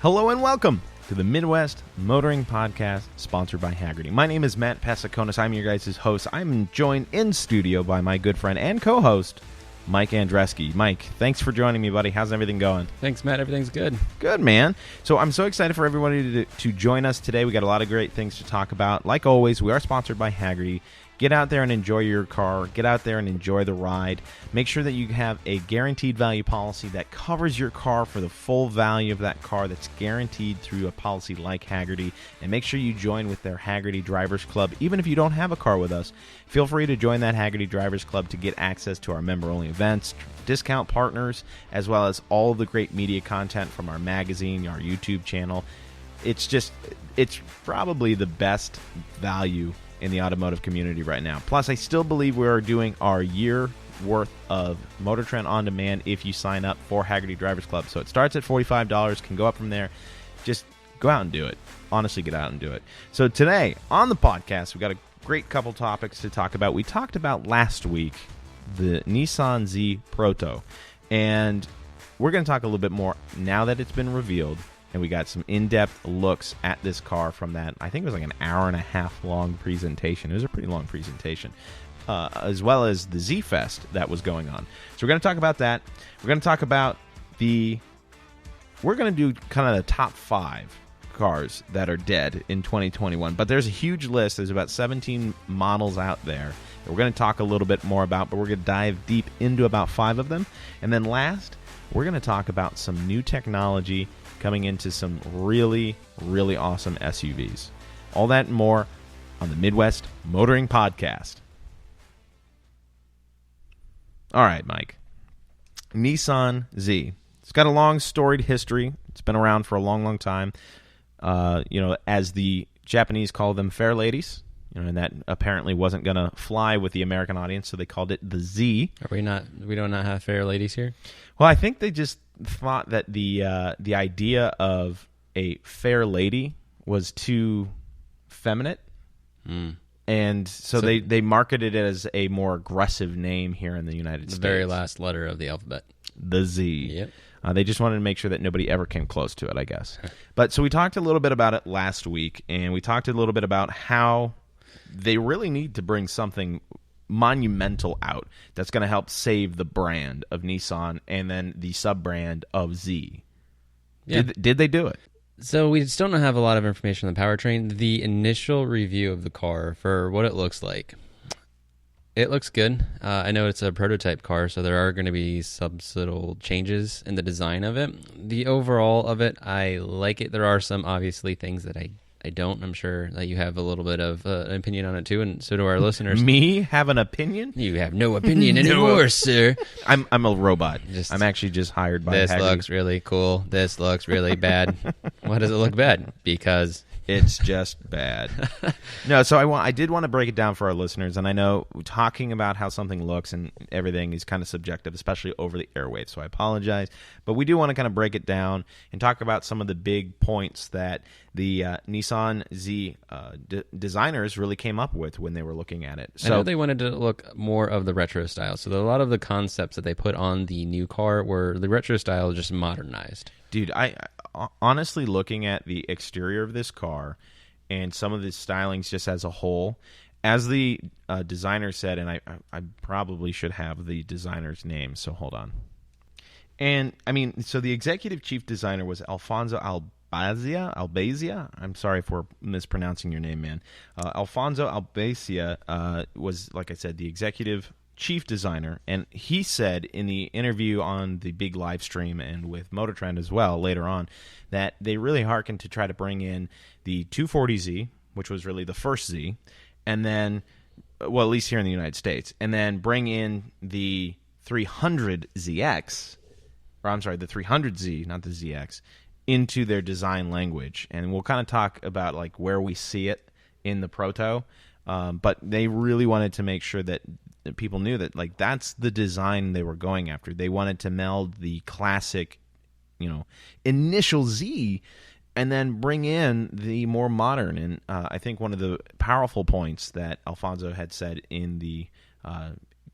Hello and welcome to the Midwest Motoring Podcast, sponsored by Hagerty. My name is Matt Pasakonis. I'm your guys' host. I'm joined in studio by my good friend and co-host, Mike Andreski. Mike, thanks for joining me, buddy. How's everything going? Thanks, Matt. Everything's good. Good, man. So I'm so excited for everybody to join us today. We got a lot of great things to talk about. Like always, we are sponsored by Hagerty. Get out there and enjoy your car. Get out there and enjoy the ride. Make sure that you have a guaranteed value policy that covers your car for the full value of that car that's guaranteed through a policy like Hagerty. And make sure you join with their Hagerty Drivers Club. Even if you don't have a car with us, feel free to join that Hagerty Drivers Club to get access to our member-only events, discount partners, as well as all the great media content from our magazine, our YouTube channel. It's probably the best value in the automotive community right now. Plus, I still believe we are doing our year worth of Motor Trend On Demand if you sign up for Hagerty Drivers Club. So it starts at $45, can go up from there. Just go out and do it. Honestly, get out and do it. So today on the podcast, we've got a great couple topics to talk about. We talked about last week the Nissan Z Proto, and we're going to talk a little bit more now that it's been revealed. And we got some in-depth looks at this car from that. I think it was like an hour and a half long presentation. It was a pretty long presentation, as well as the Z Fest that was going on. So we're going to talk about that. We're going to talk about we're going to do kind of the top 5 cars that are dead in 2021. But there's a huge list. There's about 17 models out there that we're going to talk a little bit more about, but we're going to dive deep into about 5 of them. And then last, we're going to talk about some new technology coming into some really, really awesome SUVs. All that and more on the Midwest Motoring Podcast. All right, Mike. Nissan Z. It's got a long, storied history. It's been around for a long, long time. As the Japanese call them, fair ladies. And that apparently wasn't going to fly with the American audience, so they called it the Z. We do not have fair ladies here? Well, I think they just thought that the idea of a fair lady was too feminine, and so they marketed it as a more aggressive name here in the United States. The very last letter of the alphabet. The Z. Yep. They just wanted to make sure that nobody ever came close to it, I guess. But so we talked a little bit about it last week, and we talked a little bit about how they really need to bring something monumental out that's going to help save the brand of Nissan and then the sub-brand of Z. Yeah. Did they do it? So we still don't have a lot of information on the powertrain. The initial review of the car for what it looks like, it looks good. I know it's a prototype car, so there are going to be subtle changes in the design of it. The overall of it, I like it. There are some obviously things that I don't. I'm sure that you have a little bit of an opinion on it too, and so do our listeners. Me have an opinion? You have no opinion anymore, sir. I'm a robot. I'm actually just hired by This Hagerty. looks really cool. This looks really bad. Why does it look bad? Because it's just bad. No, so I did want to break it down for our listeners, and I know talking about how something looks and everything is kind of subjective, especially over the airwaves, so I apologize. But we do want to kind of break it down and talk about some of the big points that the Nissan Z designers really came up with when they were looking at it. So I know they wanted to look more of the retro style, so a lot of the concepts that they put on the new car were the retro style just modernized. Dude, I honestly, looking at the exterior of this car and some of the stylings just as a whole, as the designer said, and I probably should have the designer's name, so hold on. And, I mean, so the executive chief designer was Alfonso Albazia. I'm sorry if we're mispronouncing your name, man. Alfonso Albazia was, like I said, the executive chief designer, and he said in the interview on the big live stream and with Motor Trend as well later on that they really hearkened to try to bring in the 240Z, which was really the first Z, and then, well, at least here in the United States, and then bring in the 300ZX, or I'm sorry, the 300Z, not the ZX, into their design language. And we'll kind of talk about like where we see it in the Proto, but they really wanted to make sure that people knew that like that's the design they were going after. They wanted to meld the classic, initial Z and then bring in the more modern. And I think one of the powerful points that Alfonso had said in the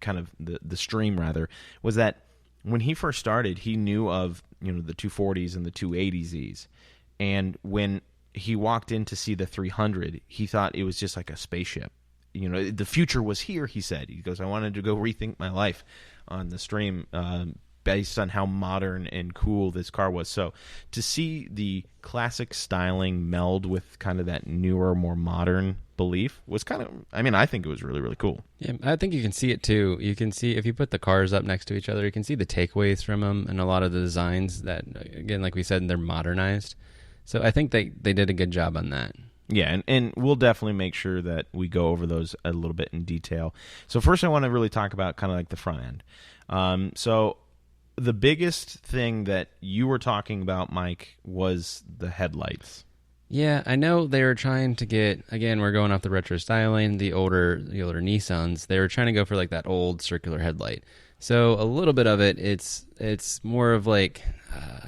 kind of the stream rather was that when he first started, he knew of the 240s and the 280Zs, and when he walked in to see the 300, he thought it was just like a spaceship. You know, the future was here, he said. He goes, I wanted to go rethink my life on the stream based on how modern and cool this car was. So to see the classic styling meld with kind of that newer, more modern belief was kind of, I mean, I think it was really, really cool. Yeah, I think you can see it too. You can see, if you put the cars up next to each other, you can see the takeaways from them and a lot of the designs that, again, like we said, they're modernized. So I think they did a good job on that. Yeah, and we'll definitely make sure that we go over those a little bit in detail. So first I want to really talk about kind of like the front end. So the biggest thing that you were talking about, Mike, was the headlights. Yeah, I know they were trying to get, again, we're going off the retro styling, the older Nissans, they were trying to go for like that old circular headlight. So a little bit of it, it's more of like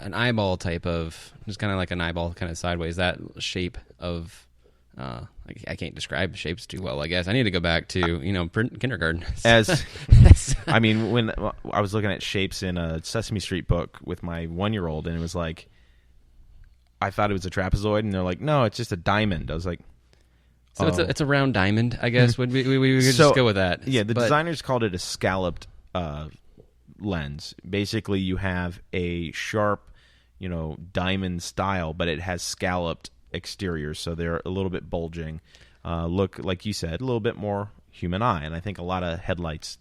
an eyeball type of, just kind of like an eyeball kind of sideways, that shape of, I can't describe shapes too well, I guess. I need to go back to, kindergarten. I mean, when I was looking at shapes in a Sesame Street book with my 1-year-old, and it was like, I thought it was a trapezoid, and they're like, no, it's just a diamond. I was like, so it's a round diamond, I guess. We could just go with that. Yeah, the designers called it a scalloped lens. Basically, you have a sharp, diamond style, but it has scalloped exteriors, so they're a little bit bulging. Look, like you said, a little bit more human eye, and I think a lot of headlights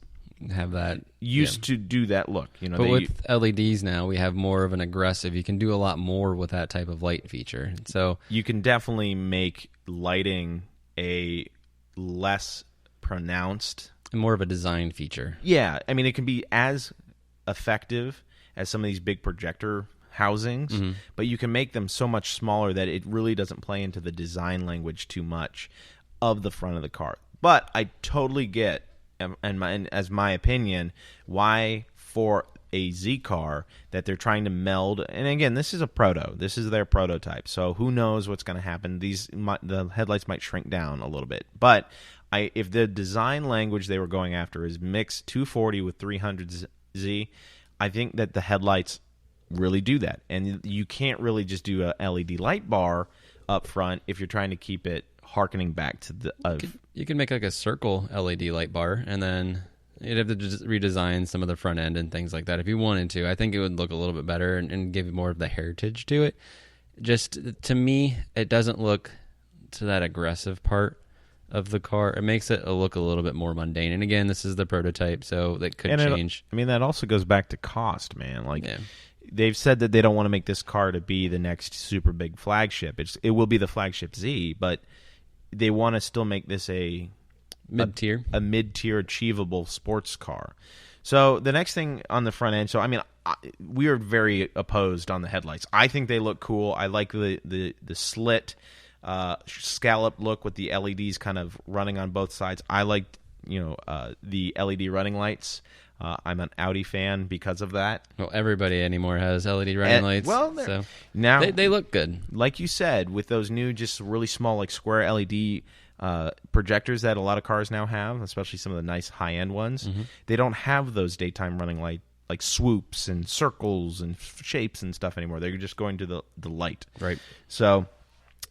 have that used to do that look. But with LEDs now, we have more of an aggressive. You can do a lot more with that type of light feature. So you can definitely make lighting a less pronounced, more of a design feature. Yeah, I mean, it can be as effective as some of these big projector housings, but you can make them so much smaller that it really doesn't play into the design language too much of the front of the car. But I totally get, and as my opinion, why for a Z car that they're trying to meld. And again, this is a proto. This is their prototype. So who knows what's going to happen? The headlights might shrink down a little bit. But if the design language they were going after is mix 240 with 300Z, I think that the headlights really do that. And you can't really just do a LED light bar up front if you're trying to keep it harkening back to the... You can make like a circle LED light bar, and then you'd have to just redesign some of the front end and things like that if you wanted to. I think it would look a little bit better and give more of the heritage to it. Just, to me, it doesn't look to that aggressive part of the car. It makes it look a little bit more mundane. And again, this is the prototype, so that could change. That also goes back to cost, man. They've said that they don't want to make this car to be the next super big flagship. It will be the flagship Z, but they want to still make this a mid-tier achievable sports car. So the next thing on the front end, we are very opposed on the headlights. I think they look cool. I like the slit scallop look with the LEDs kind of running on both sides. I like the LED running lights. I'm an Audi fan because of that. Well, everybody anymore has LED running lights. Well, so now they look good. Like you said, with those new, just really small, like square LED projectors that a lot of cars now have, especially some of the nice high-end ones, they don't have those daytime running light, like swoops and circles and shapes and stuff anymore. They're just going to the light. Right. So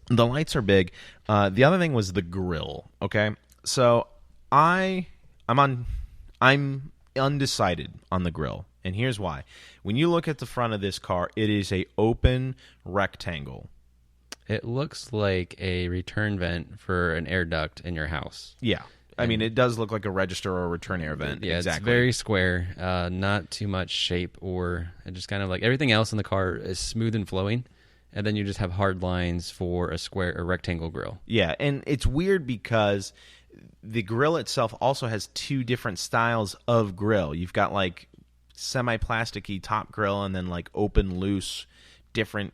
the lights are big. The other thing was the grille. Okay, so I'm undecided on the grille, and here's why. When you look at the front of this car, it is a open rectangle. It looks like a return vent for an air duct in your house. Yeah. It does look like a register or a return air vent. Yeah, exactly. It's very square, not too much shape, or just kind of like everything else in the car is smooth and flowing, and then you just have hard lines for a rectangle grille. Yeah, and it's weird because the grill itself also has two different styles of grill. You've got like semi-plasticky top grill and then like open, loose, different,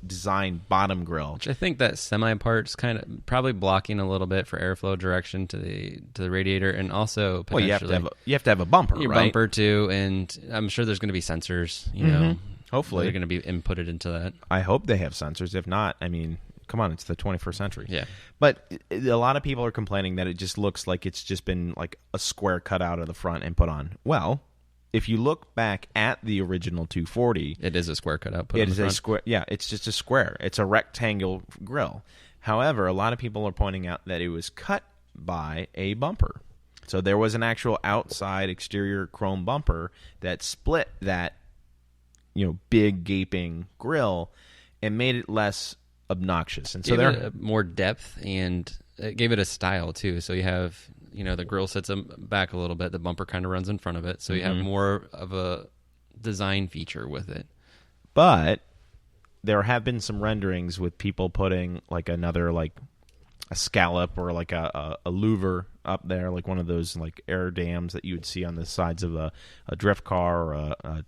design bottom grill. Which I think that semi part's kind of probably blocking a little bit for airflow direction to the radiator, and also potentially you have to have a bumper, your right? Bumper too, and I'm sure there's going to be sensors. Hopefully they're going to be inputted into that. I hope they have sensors. If not, come on, it's the 21st century. Yeah. But a lot of people are complaining that it just looks like it's just been like a square cut out of the front and put on. Well, if you look back at the original 240, It is a square cutout. Put it on the is a front. square. Yeah, it's just a square. It's a rectangle grill. However, a lot of people are pointing out that it was cut by a bumper. So there was an actual outside exterior chrome bumper that split that, big gaping grill and made it less obnoxious. And so Gave it more depth, and it gave it a style too. So you have, the grill sits back a little bit. The bumper kind of runs in front of it, so you have more of a design feature with it. But there have been some renderings with people putting like another like a scallop or like a louver up there, like one of those like air dams that you would see on the sides of a drift car or a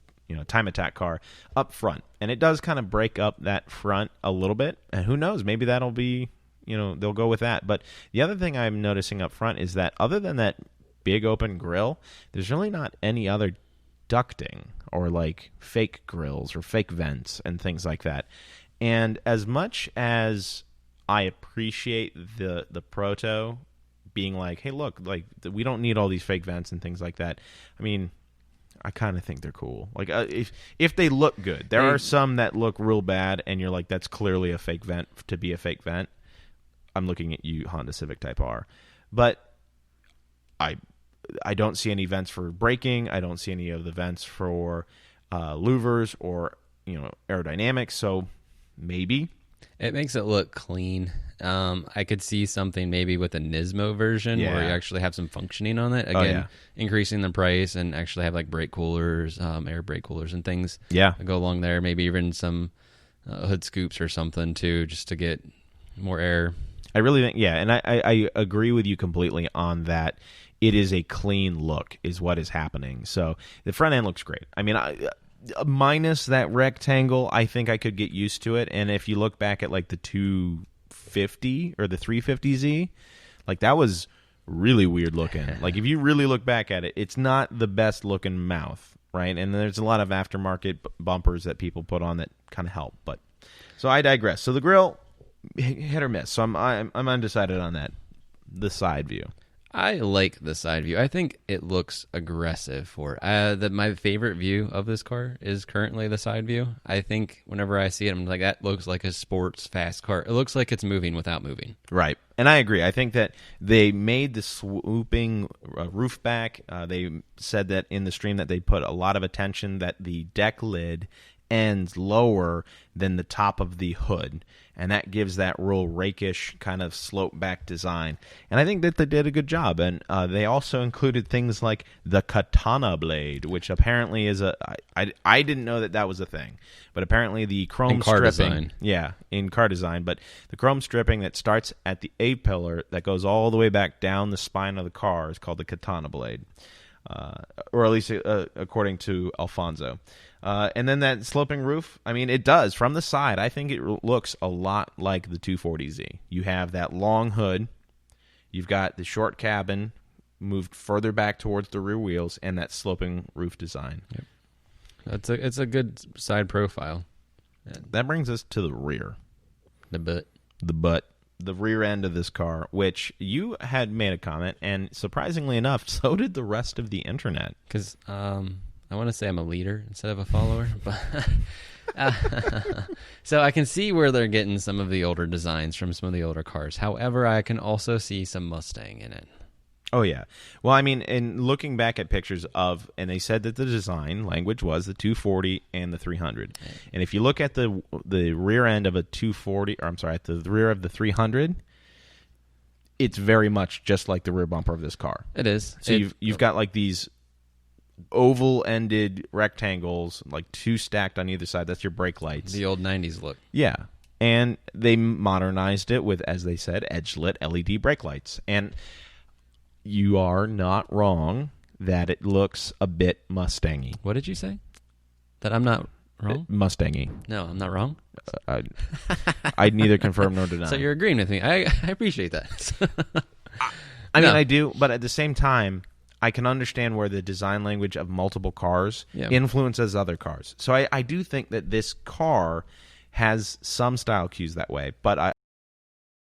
time attack car up front. And it does kind of break up that front a little bit. And who knows, maybe that'll be, they'll go with that. But the other thing I'm noticing up front is that other than that big open grill, there's really not any other ducting or like fake grills or fake vents and things like that. And as much as I appreciate the Proto being like, hey, look, like we don't need all these fake vents and things like that. I mean, I kind of think they're cool. Like if they look good, there are some that look real bad, and you're like, that's clearly a fake vent to be a fake vent. I'm looking at you, Honda Civic Type R, but I don't see any vents for braking. I don't see any of the vents for louvers or aerodynamics. So maybe it makes it look clean. I could see something maybe with a Nismo version where you actually have some functioning on it. Again, increasing the price and actually have like brake coolers, air brake coolers and things that go along there. Maybe even some hood scoops or something too, just to get more air. I really think, and I agree with you completely on that. It is a clean look is what is happening. So the front end looks great. I mean, minus that rectangle, I think I could get used to it. And if you look back at like the 250 or the 350Z, like that was really weird looking. Like if you really look back at it, it's not the best looking mouth, right? And there's a lot of aftermarket bumpers that people put on that kind of help. But so I digress. So the grill, hit or miss. So I'm undecided on that. The side view. I like the side view. I think it looks aggressive for it. My favorite view of this car is currently the side view. I think whenever I see it, I'm like, that looks like a sports fast car. It looks like it's moving without moving. Right. And I agree. I think that they made the swooping roof back. They said that in the stream that they put a lot of attention that the deck lid ends lower than the top of the hood, and that gives that real rakish kind of slope back design. And I think that they did a good job. And they also included things like the katana blade, which apparently is I didn't know that was a thing, but apparently the chrome in car stripping, design. In car design, but the chrome stripping that starts at the A pillar that goes all the way back down the spine of the car is called the katana blade, or at least according to Alfonso. And then that sloping roof, I mean, it does. From the side, I think it looks a lot like the 240Z. You have that long hood. You've got the short cabin moved further back towards the rear wheels and that sloping roof design. Yep. It's a good side profile. That brings us to the rear. The butt. The rear end of this car, which you had made a comment, and surprisingly enough, so did the rest of the internet. Because I want to say I'm a leader instead of a follower, but so I can see where they're getting some of the older designs from some of the older cars. However, I can also see some Mustang in it. Oh, yeah. Well, I mean, in looking back at pictures of, and they said that the design language was the 240 and the 300. And if you look at the rear end of a 240, or I'm sorry, at the rear of the 300, it's very much just like the rear bumper of this car. It is. So you've got like these oval-ended rectangles, like two stacked on either side. That's your brake lights. The old 90s look. Yeah. And they modernized it with, as they said, edge-lit LED brake lights. And you are not wrong that it looks a bit Mustang-y. What did you say? That I'm not wrong? Mustang-y. No, I'm not wrong. I'd neither confirm nor deny. So you're agreeing with me. I appreciate that. I mean, I do, but at the same time, I can understand where the design language of multiple cars influences other cars. So I do think that this car has some style cues that way, but